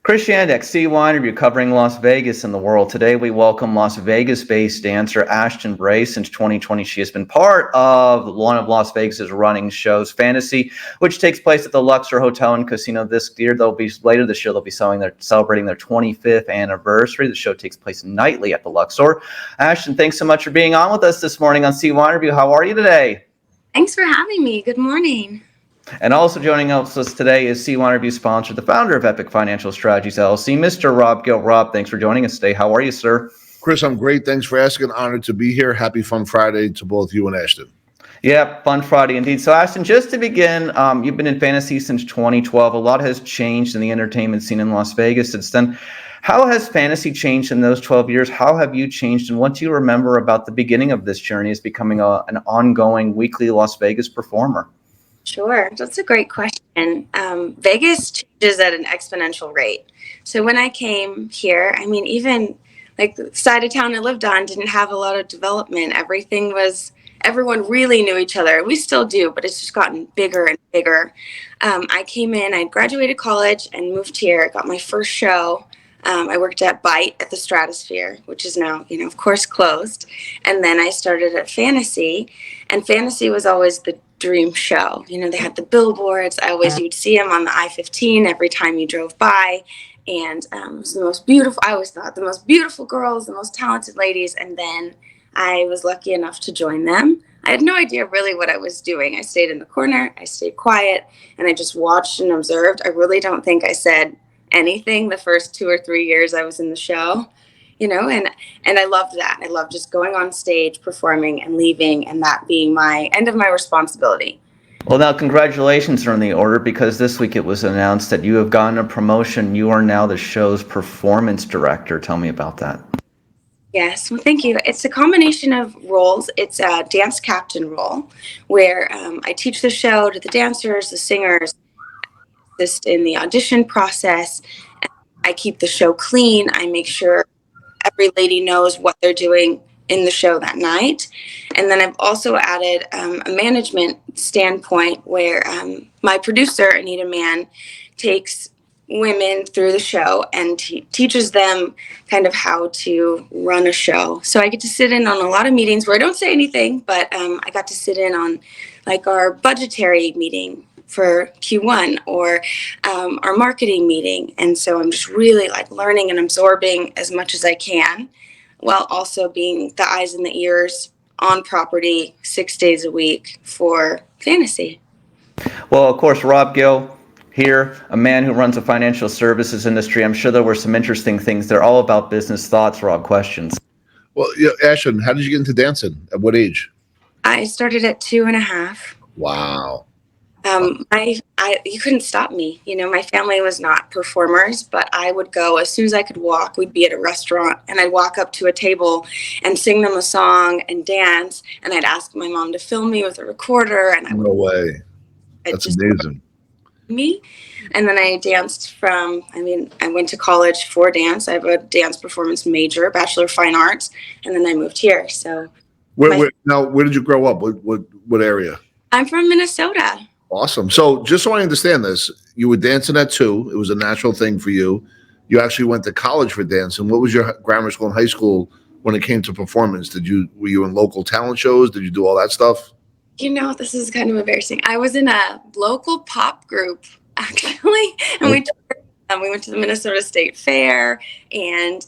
Chris Yandeck, CYInterview, covering Las Vegas and the world. Today we welcome Las Vegas-based dancer Ashton Bray. Since 2020, she has been part of one of Las Vegas's running shows, Fantasy, which takes place at the Luxor Hotel and Casino this year. Later this year they'll be celebrating their 25th anniversary. The show takes place nightly at the Luxor. Ashton, thanks so much for being on with us this morning on CYInterview. How are you today? Thanks for having me. Good morning. And also joining us today is CYInterview sponsor, the founder of Epic Financial Strategies LLC, Mr. Rob Gill. Rob, thanks for joining us today. How are you, sir? Chris, I'm great. Thanks for asking. Honored to be here. Happy Fun Friday to both you and Ashton. Yeah, Fun Friday indeed. So, Ashton, just to begin, you've been in fantasy since 2012. A lot has changed in the entertainment scene in Las Vegas since then. How has fantasy changed in those 12 years? How have you changed? And what do you remember about the beginning of this journey as becoming an ongoing weekly Las Vegas performer? Sure. That's a great question. Vegas changes at an exponential rate. So when I came here, even like the side of town I lived on didn't have a lot of development. Everyone really knew each other. We still do, but it's just gotten bigger and bigger. I came in, I graduated college and moved here, got my first show. I worked at Bite at the Stratosphere, which is now, of course, closed. And then I started at Fantasy, and Fantasy was always the dream show. They had the billboards. You'd see them on the I-15 every time you drove by. And it was the most beautiful, I always thought, the most beautiful girls, the most talented ladies. And then I was lucky enough to join them. I had no idea really what I was doing. I stayed in the corner, I stayed quiet, and I just watched and observed. I really don't think I said anything the first 2 or 3 years I was in the show. And I loved that. I loved just going on stage, performing and leaving, and that being my end of my responsibility. Well, now, congratulations are in the order, because this week it was announced that you have gotten a promotion. You are now the show's performance director. Tell me about that. Yes, well, thank you. It's a combination of roles. It's a dance captain role where I teach the show to the dancers, the singers, assist in the audition process. I keep the show clean. I make sure every lady knows what they're doing in the show that night. And then I've also added a management standpoint where my producer, Anita Mann, takes women through the show and teaches them kind of how to run a show. So I get to sit in on a lot of meetings where I don't say anything, but I got to sit in on like our budgetary meeting for Q1 or our marketing meeting. And so I'm just really like learning and absorbing as much as I can, while also being the eyes and the ears on property 6 days a week for Fantasy. Well, of course, Rob Gill here, a man who runs a financial services industry. I'm sure there were some interesting things. They're all about business thoughts, Rob. Questions? Well, Ashton, how did you get into dancing? At what age? I started at 2.5. Wow. You couldn't stop me. My family was not performers, but I would go as soon as I could walk. We'd be at a restaurant and I'd walk up to a table and sing them a song and dance. And I'd ask my mom to film me with a recorder. And No way. That's amazing. Me. And then I danced I went to college for dance. I have a dance performance major, Bachelor of Fine Arts. And then I moved here. So where did you grow up? What area? I'm from Minnesota. Awesome. So just so I understand this, you were dancing at 2. It was a natural thing for you. You actually went to college for dancing. What was your grammar school and high school when it came to performance? Were you in local talent shows? Did you do all that stuff? This is kind of embarrassing. I was in a local pop group, actually, and we went to the Minnesota State Fair, and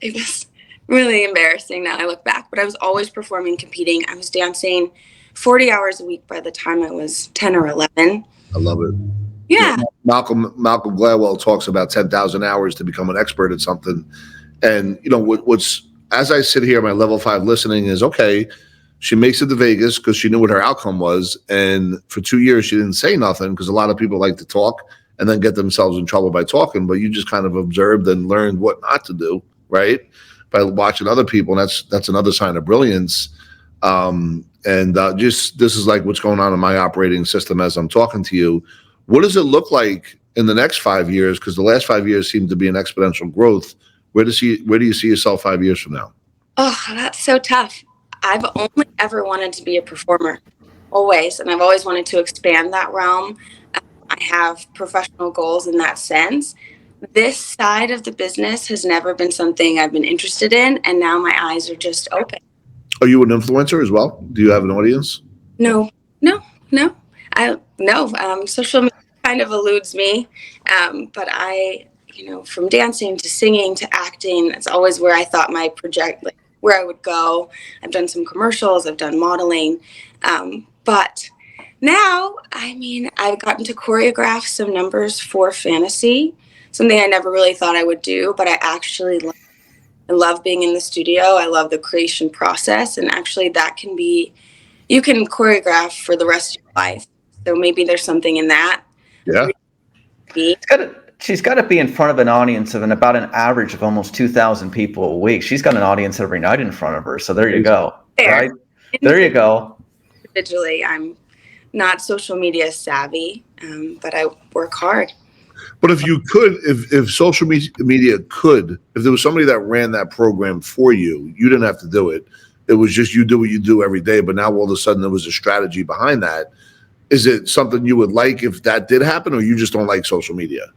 it was really embarrassing now I look back, but I was always performing, competing. I was dancing 40 hours a week by the time I was 10 or 11. I love it. Yeah. Malcolm Gladwell talks about 10,000 hours to become an expert at something. And, what's as I sit here, my level 5 listening is, okay, she makes it to Vegas because she knew what her outcome was. And for 2 years, she didn't say nothing because a lot of people like to talk and then get themselves in trouble by talking. But you just kind of observed and learned what not to do, right? By watching other people. And that's another sign of brilliance. This is like what's going on in my operating system as I'm talking to you. What does it look like in the next 5 years? Because the last 5 years seem to be an exponential growth. Where do you see yourself 5 years from now? Oh, that's so tough. I've only ever wanted to be a performer, always, and I've always wanted to expand that realm. I have professional goals in that sense. this side of the business has never been something I've been interested in, and now my eyes are just open. Are you an influencer as well? Do you have an audience? No. Social media kind of eludes me, but from dancing to singing to acting, it's always where I thought my project, like where I would go. I've done some commercials, I've done modeling, but now, I've gotten to choreograph some numbers for fantasy, something I never really thought I would do, but I actually love being in the studio. I love the creation process, and actually you can choreograph for the rest of your life. So maybe there's something in that. Yeah. She's got to be in front of an audience of about an average of almost 2,000 people a week. She's got an audience every night in front of her. So there you go. Right? There you go. Individually, I'm not social media savvy, but I work hard. But if you could, if social media could, if there was somebody that ran that program for you, you didn't have to do it. It was just you do what you do every day. But now all of a sudden there was a strategy behind that. Is it something you would like if that did happen, or you just don't like social media?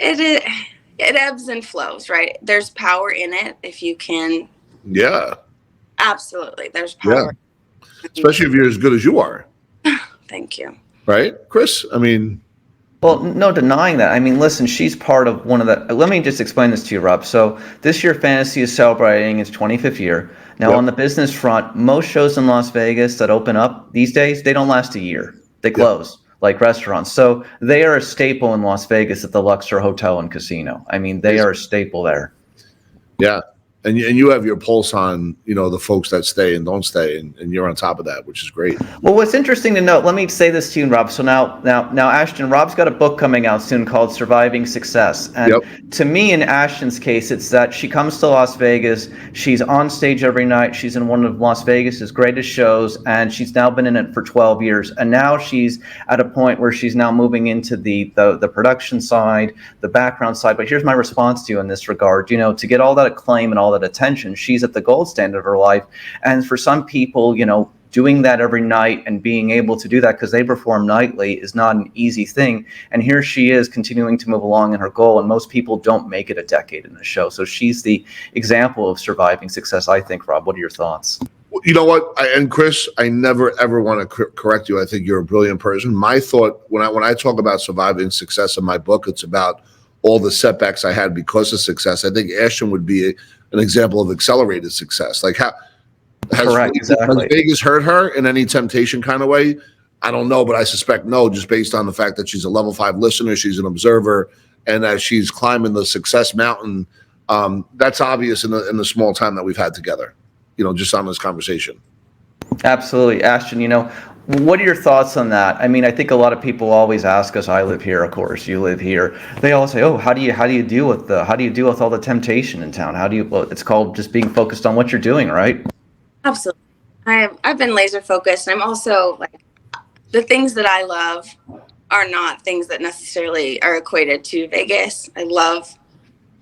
It ebbs and flows, right? There's power in it if you can. Yeah. Absolutely. There's power. Yeah. Especially if you're as good as you are. Thank you. Right, Chris? Well, no denying that. Listen, she's part of one of the. Let me just explain this to you, Rob. So this year, Fantasy is celebrating its 25th year. Now, on the business front, most shows in Las Vegas that open up these days, they don't last a year. They close, like restaurants. So they are a staple in Las Vegas at the Luxor Hotel and Casino. They are a staple there. Yeah. And you have your pulse on, the folks that stay and don't stay, and you're on top of that, which is great. Well, what's interesting to note, let me say this to you, Rob. So now, Ashton, Rob's got a book coming out soon called Surviving Success. And to me, in Ashton's case, it's that she comes to Las Vegas, she's on stage every night, she's in one of Las Vegas's greatest shows, and she's now been in it for 12 years. And now she's at a point where she's now moving into the production side, the background side. But here's my response to you in this regard. To get all that acclaim and all that attention, she's at the gold standard of her life. And for some people, doing that every night and being able to do that because they perform nightly is not an easy thing. And here she is continuing to move along in her goal. And most people don't make it a decade in a show. So she's the example of surviving success, I think. Rob, what are your thoughts? You know what? And Chris, I never, ever want to correct you. I think you're a brilliant person. My thought, when I talk about surviving success in my book, it's about all the setbacks I had because of success. I think Ashton would be an example of accelerated success. Like has Vegas hurt her in any temptation kind of way? I don't know, but I suspect no, just based on the fact that she's a level 5 listener, she's an observer, and as she's climbing the success mountain, that's obvious in the small time that we've had together, just on this conversation. Absolutely. Ashton, what are your thoughts on that? I think a lot of people always ask us, I live here, of course, you live here. They all say, oh, how do you deal with all the temptation in town? It's called just being focused on what you're doing, right? Absolutely. I've been laser focused. I'm also the things that I love are not things that necessarily are equated to Vegas. I love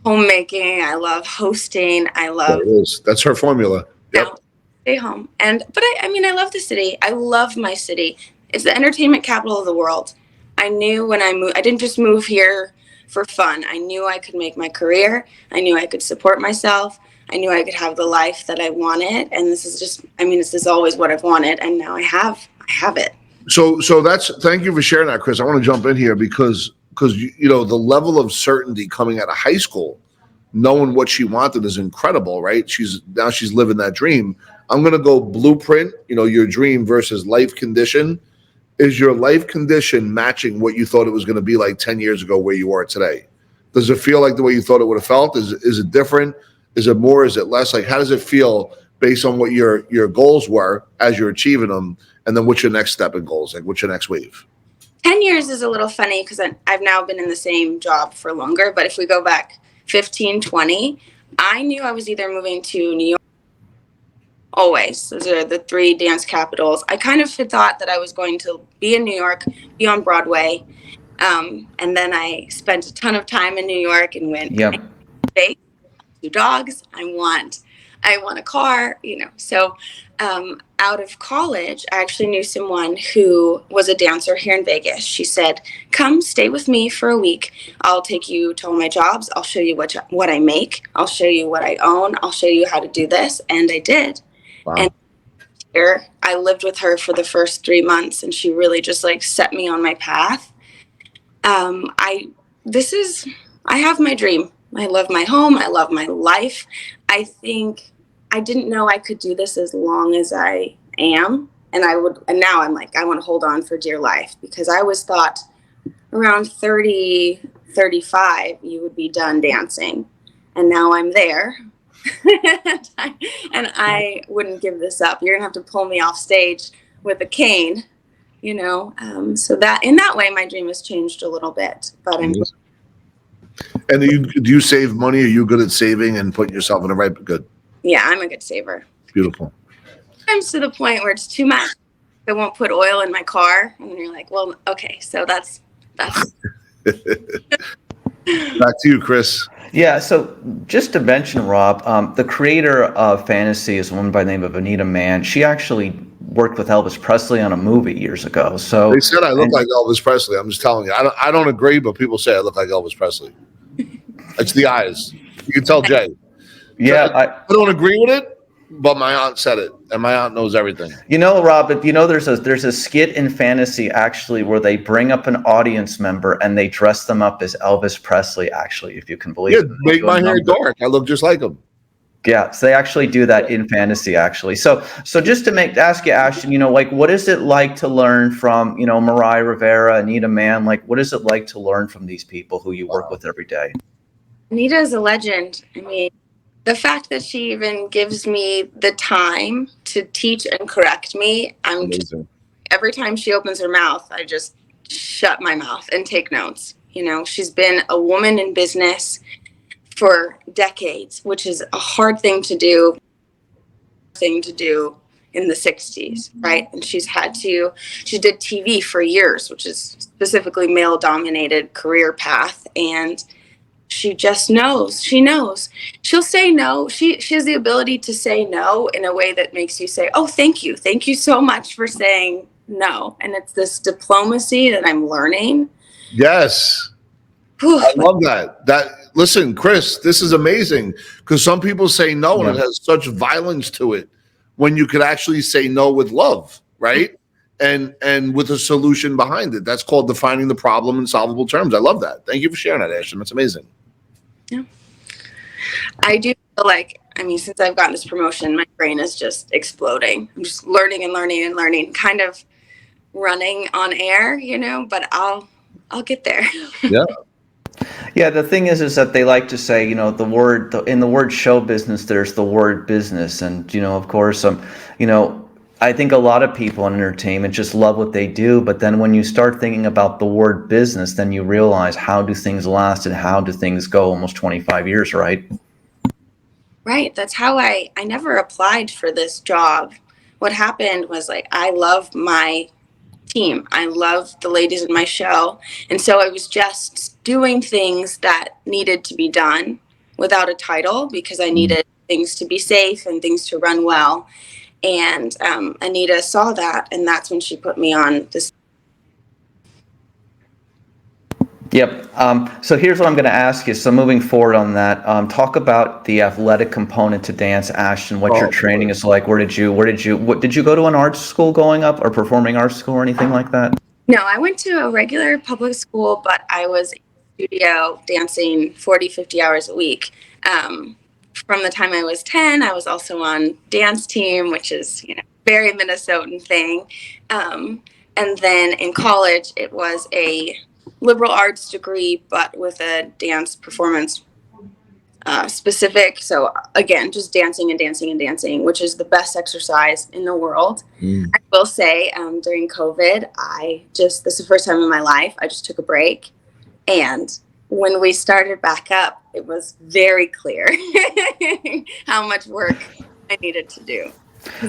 homemaking. I love hosting. I love. That's her formula. Yep. Stay home. But I love the city. I love my city. It's the entertainment capital of the world. I knew when I moved, I didn't just move here for fun. I knew I could make my career. I knew I could support myself. I knew I could have the life that I wanted. And this is always what I've wanted. And now I have it. So thank you for sharing that, Chris. I want to jump in here because the level of certainty coming out of high school, knowing what she wanted is incredible, right? She's living that dream. I'm going to go blueprint, your dream versus life condition. Is your life condition matching what you thought it was going to be like 10 years ago where you are today? Does it feel like the way you thought it would have felt? Is it different? Is it more? Is it less? How does it feel based on what your goals were as you're achieving them? And then what's your next step in goals? What's your next wave? 10 years is a little funny because I've now been in the same job for longer. But if we go back 15, 20, I knew I was either moving to New York. Always. Those are the 3 dance capitals. I kind of had thought that I was going to be in New York, be on Broadway. And then I spent a ton of time in New York and went, 2 dogs. I want I want a car, So out of college, I actually knew someone who was a dancer here in Vegas. She said, come stay with me for a week. I'll take you to all my jobs. I'll show you what I make. I'll show you what I own. I'll show you how to do this. And I did. Wow. And here, I lived with her for the first 3 months, and she really just like set me on my path. I have my dream. I love my home. I love my life. I think I didn't know I could do this as long as I am. And now I'm like, I want to hold on for dear life, because I was thought around 30, 35, you would be done dancing. And now I'm there. And I wouldn't give this up. You're going to have to pull me off stage with a cane, so that in that way, my dream has changed a little bit, but I'm. And do you save money? Are you good at saving and putting yourself in the right? Good. Yeah, I'm a good saver. Beautiful. Sometimes to the point where it's too much. I won't put oil in my car, and then you're like, well, okay, so that's. Back to you, Chris. Yeah, so just to mention, Rob, the creator of Fantasy is a woman by the name of Anita Mann. She actually worked with Elvis Presley on a movie years ago. So they said I look like Elvis Presley. I'm just telling you. I don't agree, but people say I look like Elvis Presley. It's the eyes. You can tell Jay. Yeah, I don't agree with it, but my aunt said it, and my aunt knows everything. Rob, there's a skit in Fantasy actually where they bring up an audience member and they dress them up as Elvis Presley. Actually, if you can believe it, make my hair dark. I look just like him. Yeah, so they actually do that in Fantasy, actually. So just to ask you, Ashton, what is it like to learn from, Mariah Rivera, Anita Mann? Like, what is it like to learn from these people who you work with every day? Anita is a legend. I mean, the fact that she even gives me the time to teach and correct me, every time she opens her mouth, I just shut my mouth and take notes. She's been a woman in business for decades, which is a hard thing to do in the 60s, right? And she did TV for years, which is specifically male-dominated career path, and she just knows. She knows. She'll say no. She has the ability to say no in a way that makes you say, oh, thank you. Thank you so much for saying no. And it's this diplomacy that I'm learning. Yes. I love that. Listen, Chris, this is amazing, because some people say no and it has such violence to it when you could actually say no with love, right? And with a solution behind it. That's called defining the problem in solvable terms. I love that. Thank you for sharing that, Ashton. That's amazing. Yeah. I do feel like, since I've gotten this promotion, my brain is just exploding. I'm just learning and learning and learning, kind of running on air, but I'll get there. Yeah. Yeah, the thing is that they like to say, in the word show business, there's the word business. And, of course, I think a lot of people in entertainment just love what they do. But then when you start thinking about the word business, then you realize, how do things last and how do things go almost 25 years, right? Right. That's how I never applied for this job. What happened was, I love my team. I love the ladies in my show. And so I was just doing things that needed to be done without a title, because I needed things to be safe and things to run well. And Anita saw that, and that's when she put me on this. Yep. So here's what I'm going to ask you. So moving forward on that, talk about the athletic component to dance, Ashton. What your training is like. Did you go to an art school growing up, or performing arts school, or anything like that? No, I went to a regular public school, but I was in the studio dancing 40, 50 hours a week. From the time I was 10, I was also on dance team, which is, very Minnesotan thing. And then in college, it was a liberal arts degree, but with a dance performance specific. So again, just dancing and dancing and dancing, which is the best exercise in the world. I will say, during COVID, this is the first time in my life, I just took a break. And when we started back up, it was very clear how much work I needed to do.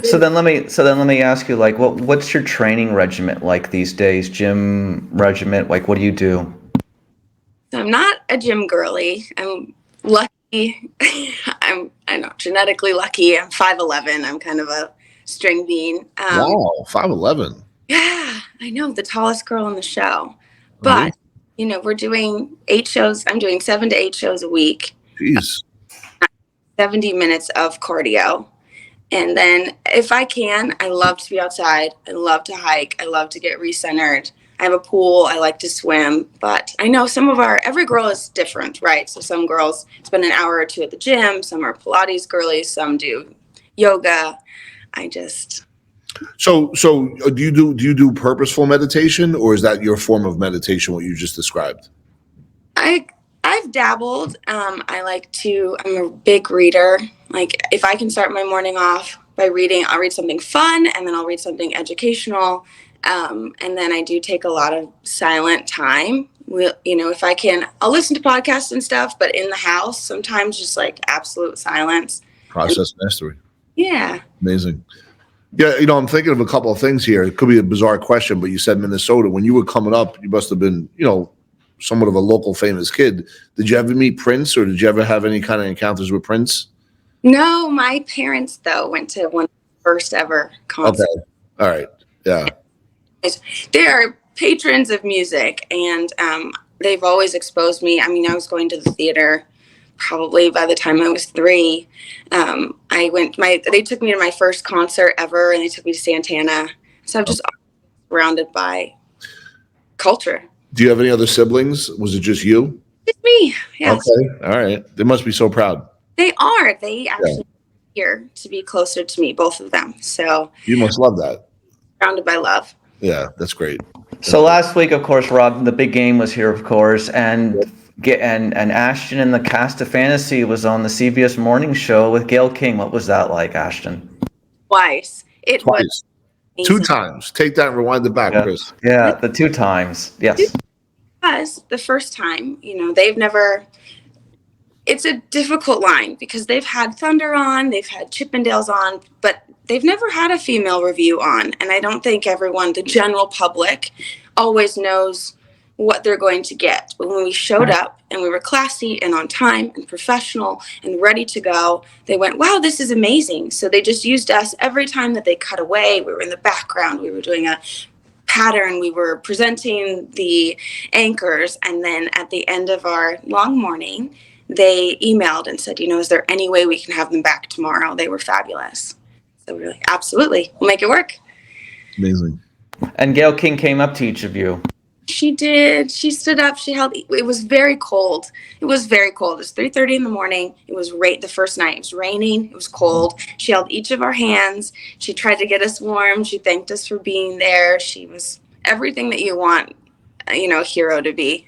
So then let me ask you, what's your training regimen like these days? Gym regimen? What do you do? So I'm not a gym girly. I'm lucky. I know, genetically lucky. I'm 5'11". I'm kind of a string bean. Wow, 5'11". Yeah, I know, the tallest girl in the show. But, Amazing. we're doing 8 shows. I'm doing 7 to 8 shows a week, Jeez. 70 minutes of cardio. And then if I can, I love to be outside. I love to hike. I love to get recentered. I have a pool. I like to swim. But I know every girl is different, right? So some girls spend an hour or 2 at the gym. Some are Pilates girlies. Some do yoga. So do you do purposeful meditation, or is that your form of meditation, what you just described? I've dabbled. I'm a big reader. Like if I can start my morning off by reading, I'll read something fun and then I'll read something educational. And then I do take a lot of silent time. If I can, I'll listen to podcasts and stuff, but in the house, sometimes just like absolute silence. Process mastery. Yeah. Amazing. Yeah, I'm thinking of a couple of things here. It could be a bizarre question, but you said Minnesota. When you were coming up, you must have been, somewhat of a local famous kid. Did you ever meet Prince, or did you ever have any kind of encounters with Prince? No, my parents though went to one of the first ever concerts. Okay. All right. Yeah. They are patrons of music, and they've always exposed me. I mean, I was going to the theater probably by the time I was 3. They took me to my first concert ever, and they took me to Santana. So I'm just surrounded by culture. Do you have any other siblings? Was it just you? It's me. Yes. Okay. All right. They must be so proud. They are. They actually here to be closer to me, both of them. So You must love that. surrounded by love. Yeah, that's great. So last week, of course, Rob, the big game was here, of course, and Ashton and the cast of Fantasy was on the CBS Morning Show with Gayle King. What was that like, Ashton? Twice. It was amazing. 2 times. Take that and rewind it back, Chris. Yeah, the 2 times. Yes. Because the first time, they've never. It's a difficult line because they've had Thunder on, they've had Chippendales on, but they've never had a female review on. And I don't think everyone, the general public, always knows what they're going to get. But when we showed up and we were classy and on time and professional and ready to go, they went, wow, this is amazing. So they just used us every time that they cut away. We were in the background. We were doing a pattern. We were presenting the anchors. And then at the end of our long morning, they emailed and said, is there any way we can have them back tomorrow? They were fabulous. So we were like, absolutely, we'll make it work. Amazing. And Gayle King came up to each of you. She did. She stood up. It was very cold. It was very cold. It was 3:30 in the morning. It was the first night. It was raining. It was cold. She held each of our hands. She tried to get us warm. She thanked us for being there. She was everything that you want, a hero to be.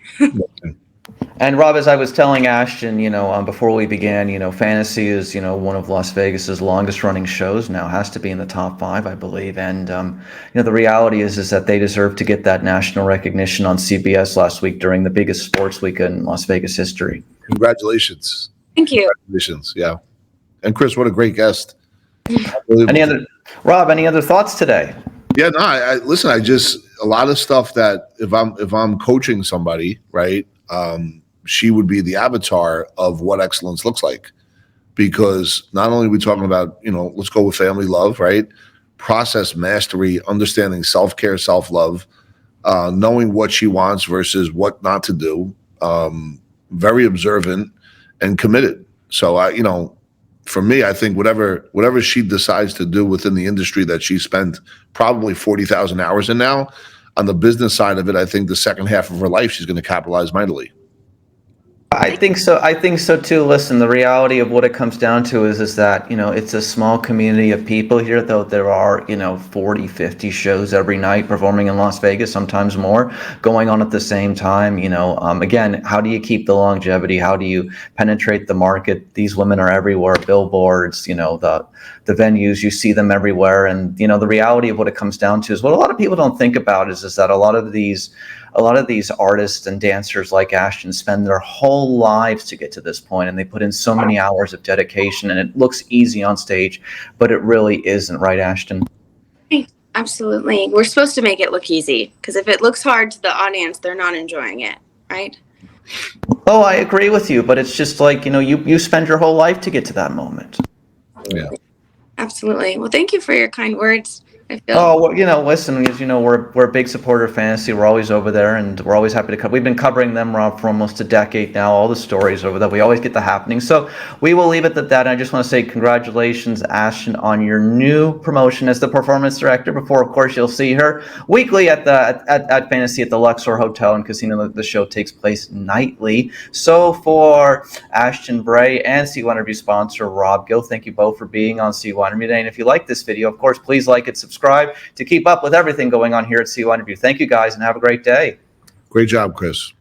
And Rob, as I was telling Ashton, before we began, Fantasy is, one of Las Vegas's longest running shows now, has to be in the top 5, I believe. And, the reality is that they deserve to get that national recognition on CBS last week during the biggest sports weekend in Las Vegas history. Congratulations. Thank you. Congratulations. Yeah. And Chris, what a great guest. Rob, any other thoughts today? Yeah, no, listen, a lot of stuff that if I'm coaching somebody, right, she would be the avatar of what excellence looks like, because not only are we talking about, let's go with family love, right? Process mastery, understanding self-care, self-love, knowing what she wants versus what not to do, very observant and committed. So for me, I think whatever she decides to do within the industry that she spent probably 40,000 hours in now, on the business side of it, I think the second half of her life, she's going to capitalize mightily. I think so too. Listen, the reality of what it comes down to is that, it's a small community of people here, though there are, 40, 50 shows every night performing in Las Vegas, sometimes more, going on at the same time. Again, how do you keep the longevity? How do you penetrate the market? These women are everywhere, billboards, the venues, you see them everywhere. And, the reality of what it comes down to is what a lot of people don't think about is that a lot of these artists and dancers like Ashton spend their whole lives to get to this point, and they put in so many hours of dedication, and it looks easy on stage, but it really isn't, right, Ashton? Absolutely. We're supposed to make it look easy, because if it looks hard to the audience, they're not enjoying it, right? Oh, I agree with you, but it's just like, you spend your whole life to get to that moment. Yeah. Absolutely. Well, thank you for your kind words. I feel Oh, well, listen, as you know, we're a big supporter of fantasy. We're always over there, and we're always happy to cover. We've been covering them, Rob, for almost a decade now. All the stories over there, we always get the happening. So we will leave it at that. I just want to say congratulations, Ashton, on your new promotion as the performance director. Before, of course, you'll see her weekly at Fantasy at the Luxor Hotel and Casino. The show takes place nightly. So for Ashton Bray and CYInterview sponsor Rob Gill, thank you both for being on CYInterview today. And if you like this video, of course, please like it, subscribe to keep up with everything going on here at CYInterview. Thank you guys and have a great day. Great job, Chris.